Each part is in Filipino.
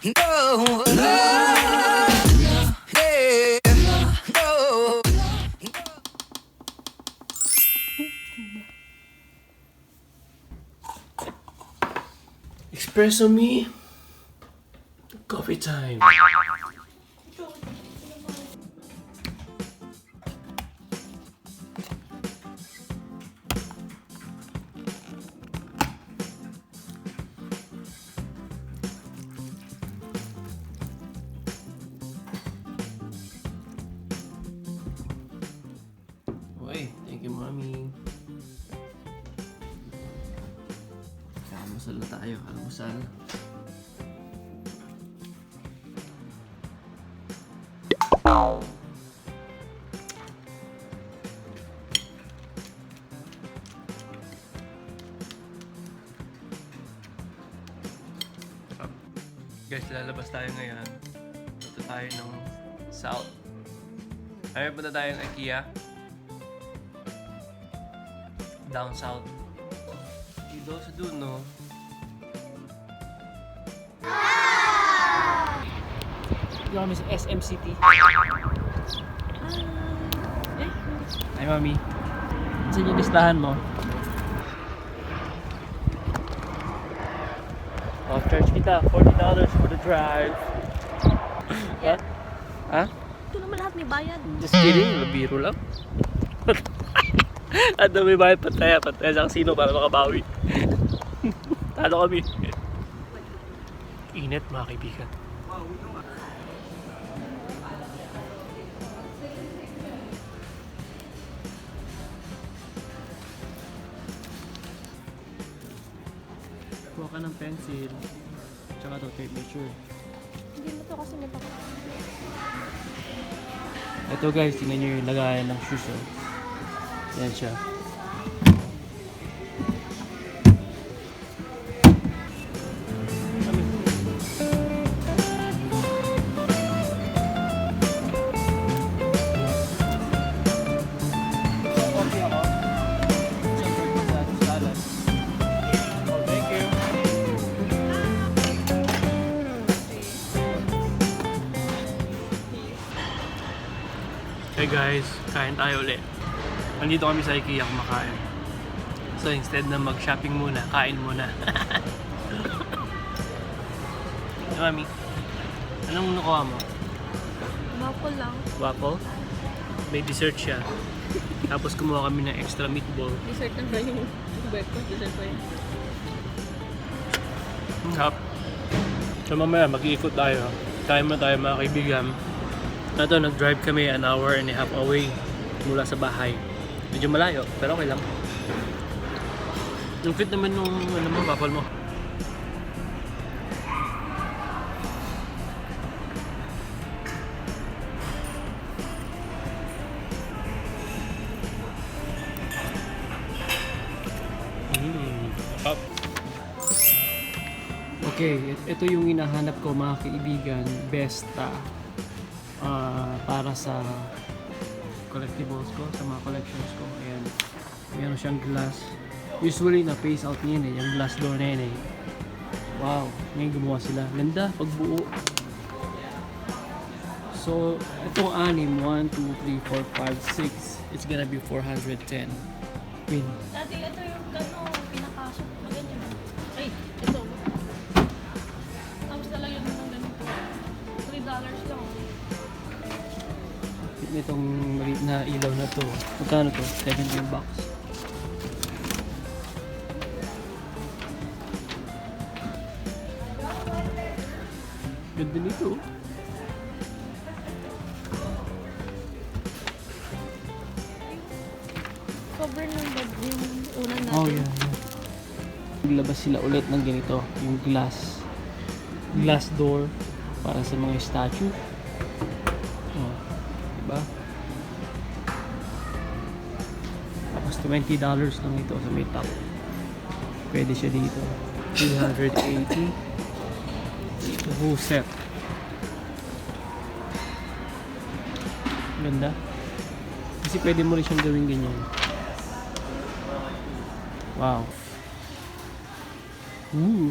No, hey, no. Espresso me. Coffee time. Uy, thank you, mommy. Almusal na tayo, almusal. Guys, lalabas tayo ngayon. Punta tayo ng South. Ay, punta tayo ng IKEA. Down South. Dito sa dun, no? Dito kami sa SM City. Ay, mami. Saan yung listahan mo? Oh, charge kita. $40 for the drive. Yeah. Ha? Ito naman lahat may bayad. Just kidding. Biro lang. At may bayad pataya sa kasino para makabawi. Talo kami. Init, mga kaibigan. Kuha ka ng pencil. Tsaka to tape measure. Hindi mo to kasi nito. Ito guys, tingnan nyo yung lagayan ng shoes. Oh. Yan siya. Hey guys, kain tayo ulit. Nandito kami sa IKEA kumakain. So instead na mag-shopping muna, kain muna. Hey, mami, anong nakuha mo? Waffle lang. Waffle? May dessert siya. Tapos kumuha kami ng extra meatball. Dessert na ba yung breakfast? Dessert pa yun. Hap. So mamaya mag-iikot tayo. Kain mo tayo mga kaibigan. Ito, nag-drive kami an hour and a half away mula sa bahay. Medyo malayo, pero okay lang. Yung cute naman nung ano mo, waffle mo. Up. Okay, ito yung hinahanap ko mga kaibigan, Besta. Para sa collectibles ko, sa mga collections ko. Ayan. Meron siyang glass. Usually na-phase out niya yung glass door na yun eh. Wow, ngayon gumawa sila. Ganda, pagbuo. So, itong anim, 1, 2, 3, 4, 5, 6. It's gonna be 410. Win. Dati ito yung pinakasok na ganyan. Ay, ito. Tapos na lang yung mga ganito. $3 lang. Itong maliit na ilaw na to. Magkano to? 17 bucks. Ganda nito. Cover ng bag yung una natin. Oh yeah. Naglabas sila ulit ng ganito. Yung glass. Glass door. Para sa mga statue. Oh. Diba? Tapos $20 lang ito sa may top. Pwede siya dito. 380. Ito whole set. Ganda. Kasi pwede mo rin siyang gawing ganyan. Wow. Ooh.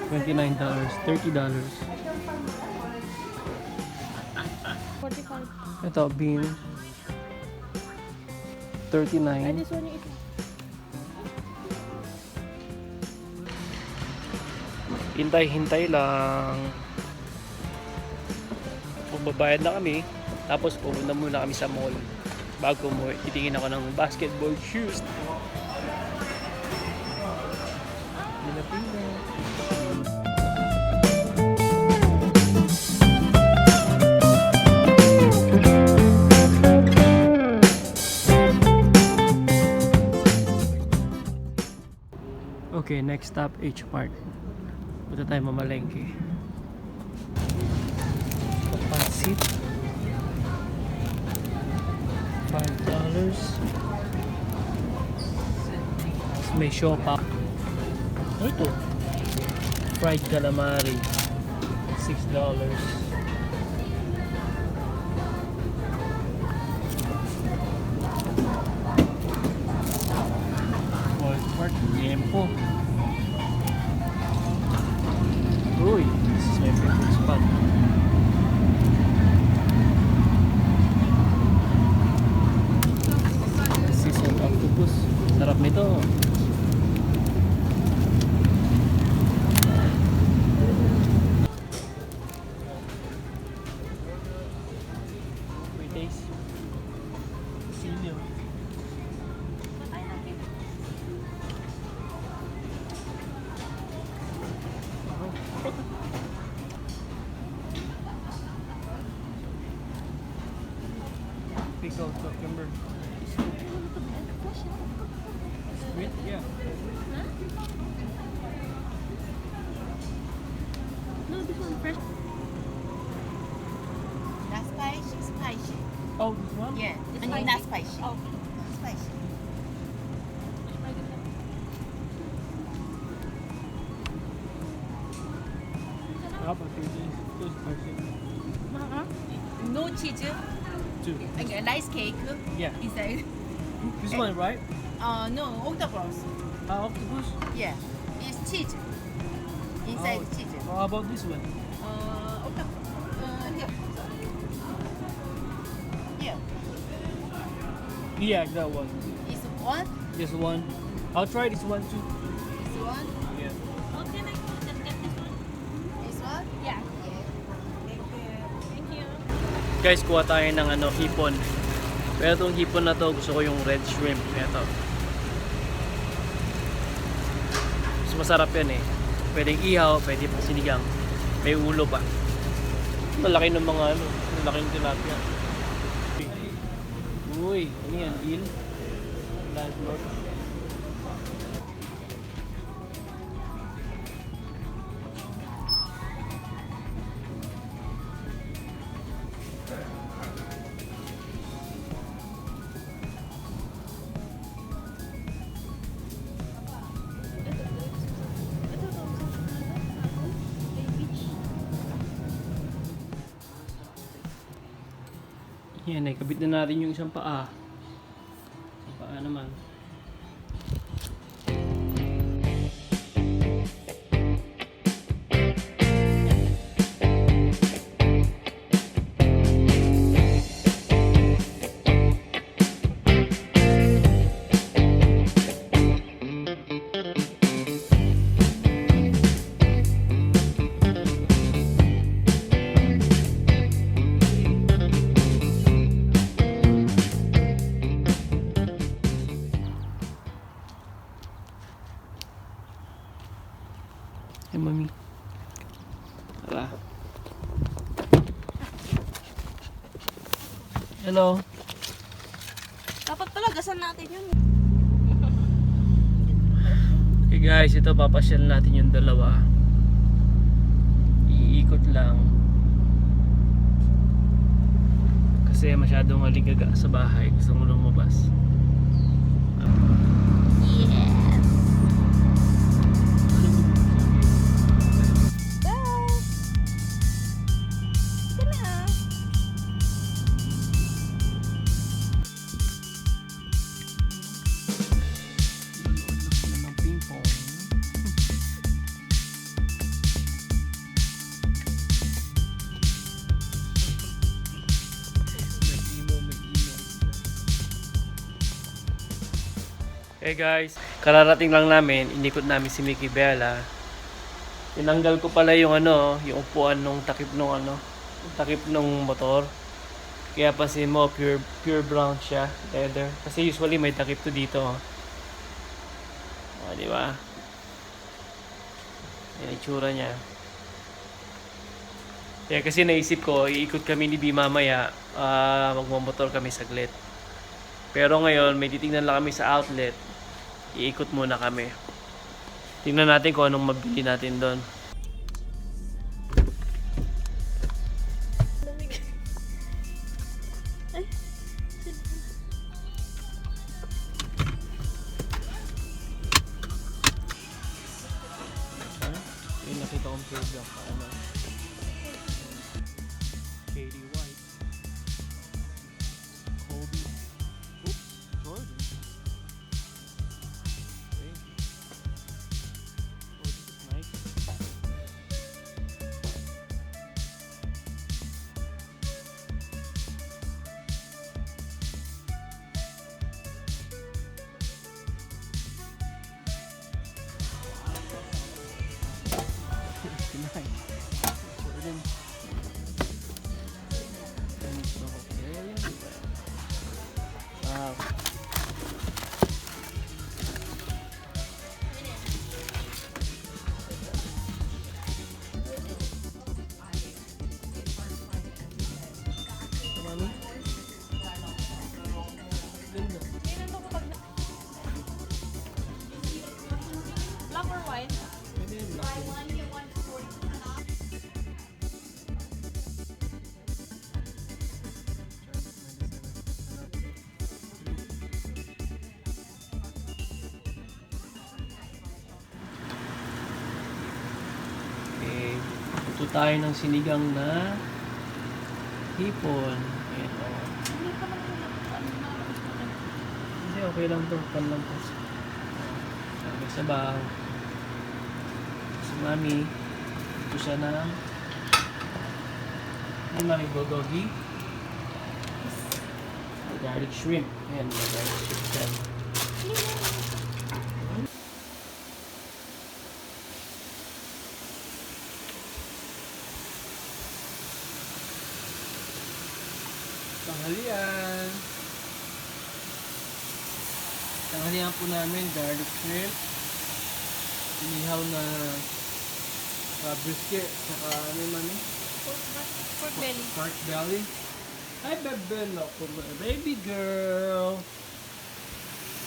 $29, $30. 45. Ito, bean. Ay, 39. this one is... Hintay-hintay lang. Magbabayad na kami. Tapos pupunta muna kami sa mall. Bago mo, titingin ako ng basketball shoes. Filipino. Okay, next stop, HMART. Punta tayo mamalengke. Papansit. $5. May siopa. Ano ito? Fried calamari. $6. Pork, liempo. Uy, this is my favorite spot. Seasoned octopus. Sarap nito. May taste. Sino? Pickled cucumber. Sweet? Yeah. No, this one fresh. Not spicy, spicy. Oh, this one? Yeah, It's and spicy? not spicy. Oh. Spicy. How about this person? No cheese. Two. Okay, rice cake Yeah. inside. This one, right? No, octopus. Octopus? Yeah, it's cheese. Inside Oh. cheese. How about this one? Octopus. Here. Here. Yeah, that one. It's one. This one. I'll try this one too. This one. Yeah. Oh, can I just get this one? This one. Yeah. Yeah. Thank you. Thank you. Guys, kuha tayo ng hipon. Pero itong hipon na to, gusto ko yung red shrimp. Ito. Mas masarap yan eh. Pwedeng ihaw, pwede pa sinigang. May ulo pa. Malaki ng mga malaki ng tilapia. Uy, ano yan? Eel? Landlord. Yan, kabit na natin yung isang paa. Isang paa naman. Hey, mami. Tara. Hello. Dapat pala gasan natin yun. Okay guys, ito papasyal natin yung dalawa. Iikot lang. Kasi masyadong aligaga sa bahay. Gusto mo lumabas. Hey guys, kararating lang namin, inikot namin si Mickey Bella. Tinanggal ko pala yung yung upuan nung takip nung yung takip nung motor. Kaya pansin mo, pure brown siya, leather. Kasi usually may takip to dito. Oh, di ba? Yan itsura niya. Kaya kasi naisip ko, iikot kami ni B mamaya, magmamotor kami saglit. Pero ngayon, may titingnan lang kami sa outlet. Iikot muna kami. Tingnan natin kung anong mabili natin doon. Yung nakita kong product, shady white. Kobe. Oops, Jordan. Okay. Oh, this is nice. Nice. Jordan. Wow. Mami? Ganda. Black or white? Pwede yung black. Okay. Ito tayo ng sinigang na hipon. Ayan, oh. Hindi ka man Hindi, okay lang to. Pan lang to. May sabaw. Si Mami, ito siya ng Ay, Mami bulgogi. Garlic shrimp. Ayan, may garlic shrimp yan. Tanghalian. Tanghalian po namin, garlic shrimp. Inihaw na brisket. Saka ano yung Mami? pork belly. Pork belly. Ay, bebe, loko, baby girl.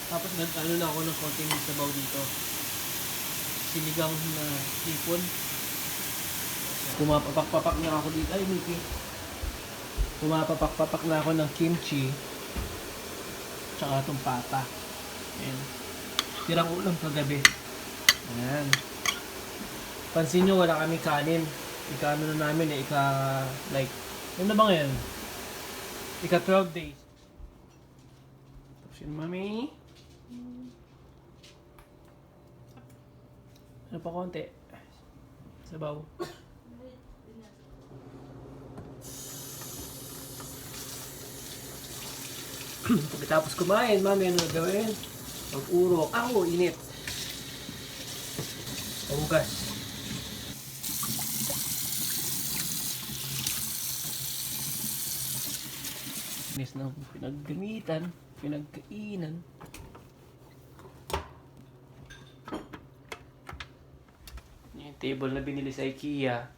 Tapos nag-ano na ako ng konting sabaw dito. Sinigang na hipon. Pumapapak-papak na ako dito. Ay, Mickey. Pumapapak-papak na ako ng kimchi. Tsaka itong pata. Ayan. Tirang ulam kagabi. Ayan. Pansin nyo, wala kami kanin. Ika-ano na namin eh, like, ano na ba ngayon? Ika 12 days. Tapos yun, Mami. Ano pa konti? Sabaw. Pagkatapos kumain, Mami, ano gawin? Mag-urok. Ako, init. Pabugas. Inis na pinaggamitan, pinagkainan. Yung table na binili sa IKEA,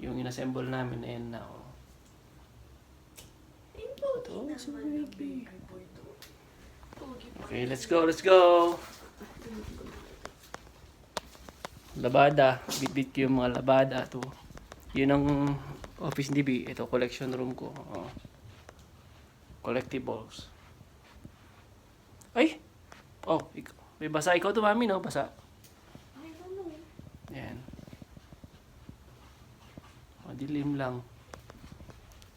yung inassemble namin, ayan na ako. Ito, so baby. Okay, let's go, let's go! Labada, bit-bit ko yung mga labada. Ito, yun ang office ni B. Ito, collection room ko. Oh. Collectibles. Ay! Oh, may basa. Ikaw to, Mami, no? Basa. Yan. Madilim lang.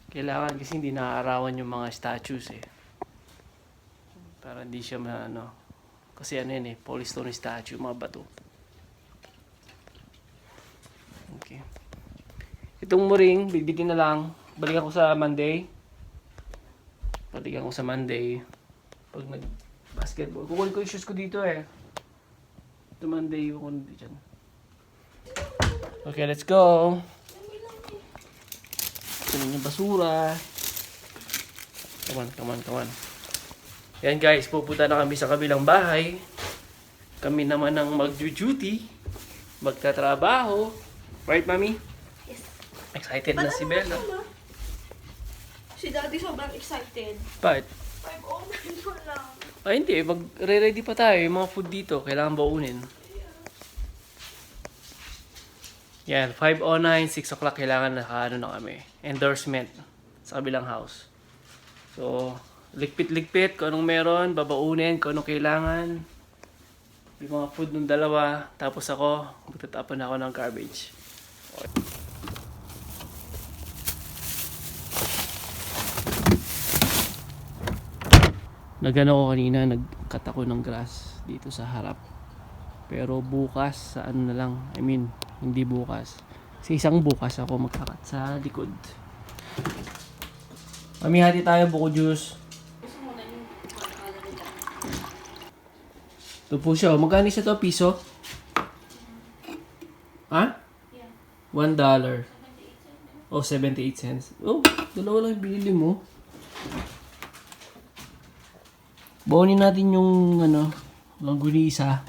Kailangan kasi hindi naaarawan yung mga statues eh. Para hindi siya kasi ano yun eh, polystone statue, mga bato. Okay. Itong muring, bibitin na lang. Balikan ko sa Monday. Pag Basketball. Kukunin ko yung shoes ko dito eh. Tumanday yung kundi dyan. Okay, let's go. Ito yung basura. Come on. Yan guys, pupunta na kami sa kabilang bahay. Kami naman ang mag-duty. Magtatrabaho. Right, Mami? Yes. Excited na si Bella. Si Daddy sobrang excited. Bakit? 5:09 pa lang. Ay hindi, mag-ready pa tayo. Yung mga food dito, kailangan baunin. Yan, 5:09, 6 o'clock kailangan nakaano na kami. Endorsement sa kabilang house. So, ligpit-ligpit kung anong meron, babaunin kung anong kailangan. Yung mga food ng dalawa, tapos ako, magtatapon ako ng garbage. Okay. Nagano ko kanina, nagkat ako ng grass dito sa harap. Pero bukas, sa ano na lang, hindi bukas. Sa isang bukas ako magkakat sa likod. Mami, hati tayo, buko juice. Ito po siya. Magkano isa to? Piso? Ha? Yeah. $1. Oh, 78 cents. Oh, dalawa lang yung binili mo. Bawinin natin yung langgunisa.